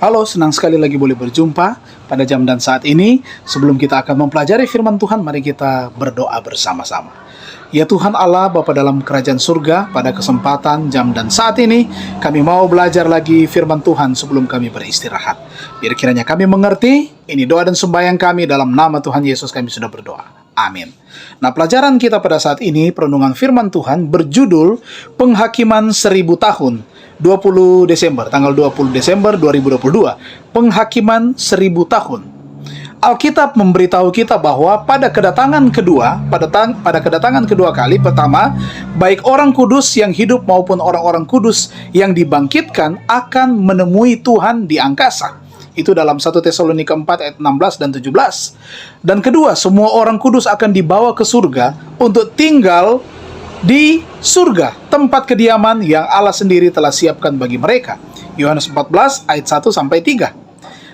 Halo, senang sekali lagi boleh berjumpa pada jam dan saat ini. Sebelum kita akan mempelajari firman Tuhan, mari kita berdoa bersama-sama. Ya Tuhan Allah, Bapa dalam kerajaan surga, pada kesempatan, jam, dan saat ini, kami mau belajar lagi firman Tuhan sebelum kami beristirahat. Biar kiranya kami mengerti, ini doa dan sembahyang kami dalam nama Tuhan Yesus kami sudah berdoa. Amin. Nah, pelajaran kita pada saat ini, perenungan firman Tuhan berjudul Penghakiman 1000 tahun. 20 Desember, tanggal 20 Desember 2022, Penghakiman 1000 tahun. Alkitab memberitahu kita bahwa pada kedatangan kedua, pada kedatangan kedua kali, pertama, baik orang kudus yang hidup maupun orang-orang kudus yang dibangkitkan akan menemui Tuhan di angkasa. Itu dalam 1 Tesalonika 4 ayat 16 dan 17. Dan kedua, semua orang kudus akan dibawa ke surga untuk tinggal di surga, tempat kediaman yang Allah sendiri telah siapkan bagi mereka. Yohanes 14 ayat 1 sampai 3.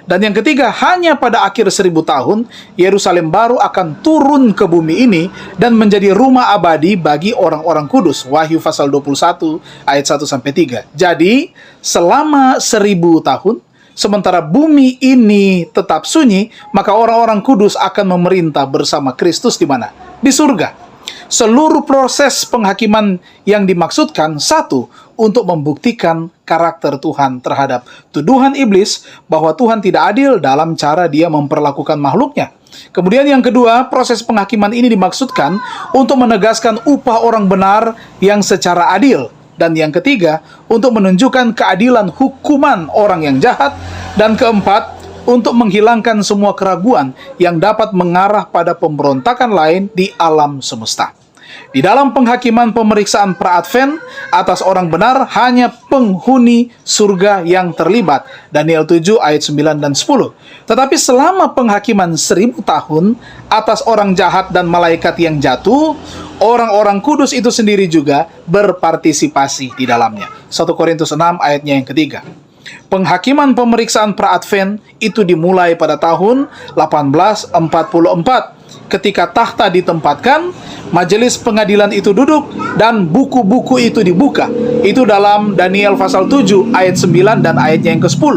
Dan yang ketiga, hanya pada akhir 1000 tahun, Yerusalem baru akan turun ke bumi ini dan menjadi rumah abadi bagi orang-orang kudus. Wahyu pasal 21 ayat 1 sampai 3. Jadi, selama 1000 tahun, sementara bumi ini tetap sunyi, maka orang-orang kudus akan memerintah bersama Kristus di mana? Di surga. Seluruh proses penghakiman yang dimaksudkan, satu, untuk membuktikan karakter Tuhan terhadap tuduhan iblis bahwa Tuhan tidak adil dalam cara dia memperlakukan makhluknya. Kemudian yang kedua, proses penghakiman ini dimaksudkan untuk menegaskan upah orang benar yang secara adil. Dan yang ketiga, untuk menunjukkan keadilan hukuman orang yang jahat. Dan keempat, untuk menghilangkan semua keraguan yang dapat mengarah pada pemberontakan lain di alam semesta. Di dalam penghakiman pemeriksaan pra-advent atas orang benar, hanya penghuni surga yang terlibat. Daniel 7 ayat 9 dan 10. Tetapi selama penghakiman 1000 tahun atas orang jahat dan malaikat yang jatuh, orang-orang kudus itu sendiri juga berpartisipasi di dalamnya. 1 Korintus 6 ayatnya yang ketiga. Penghakiman pemeriksaan pra-advent itu dimulai pada tahun 1844. Ketika tahta ditempatkan, majelis pengadilan itu duduk, dan buku-buku itu dibuka. Itu dalam Daniel pasal 7 ayat 9 dan ayatnya yang ke-10.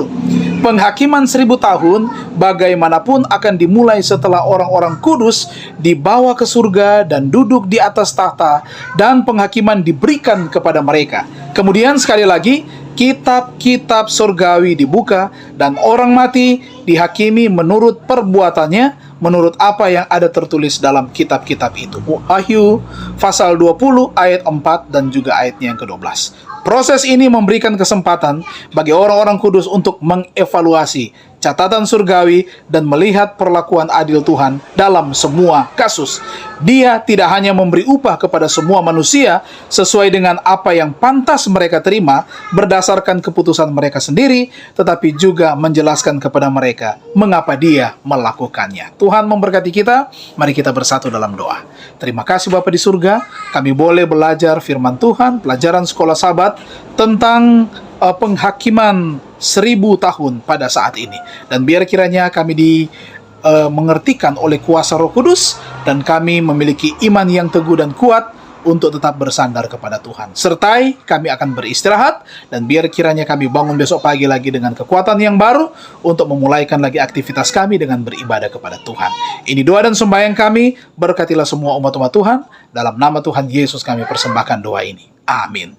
Penghakiman 1000 tahun bagaimanapun akan dimulai setelah orang-orang kudus dibawa ke surga dan duduk di atas tahta, dan penghakiman diberikan kepada mereka. Kemudian sekali lagi, kitab-kitab surgawi dibuka, dan orang mati dihakimi menurut perbuatannya, menurut apa yang ada tertulis dalam kitab-kitab itu. Wahyu pasal 20 ayat 4 dan juga ayatnya yang ke-12. Proses ini memberikan kesempatan bagi orang-orang kudus untuk mengevaluasi catatan surgawi dan melihat perlakuan adil Tuhan dalam semua kasus. Dia tidak hanya memberi upah kepada semua manusia sesuai dengan apa yang pantas mereka terima berdasarkan keputusan mereka sendiri, tetapi juga menjelaskan kepada mereka mengapa dia melakukannya. Tuhan memberkati kita. Mari kita bersatu dalam doa. Terima kasih Bapa di surga, kami boleh belajar firman Tuhan, pelajaran sekolah Sabat tentang penghakiman 1000 tahun pada saat ini. Dan biar kiranya kami mengertikan oleh kuasa Roh Kudus, dan kami memiliki iman yang teguh dan kuat untuk tetap bersandar kepada Tuhan. Sertai kami akan beristirahat, dan biar kiranya kami bangun besok pagi lagi dengan kekuatan yang baru untuk memulaikan lagi aktivitas kami dengan beribadah kepada Tuhan. Ini doa dan sembahyang kami. Berkatilah semua umat-umat Tuhan. Dalam nama Tuhan Yesus kami persembahkan doa ini. Amin.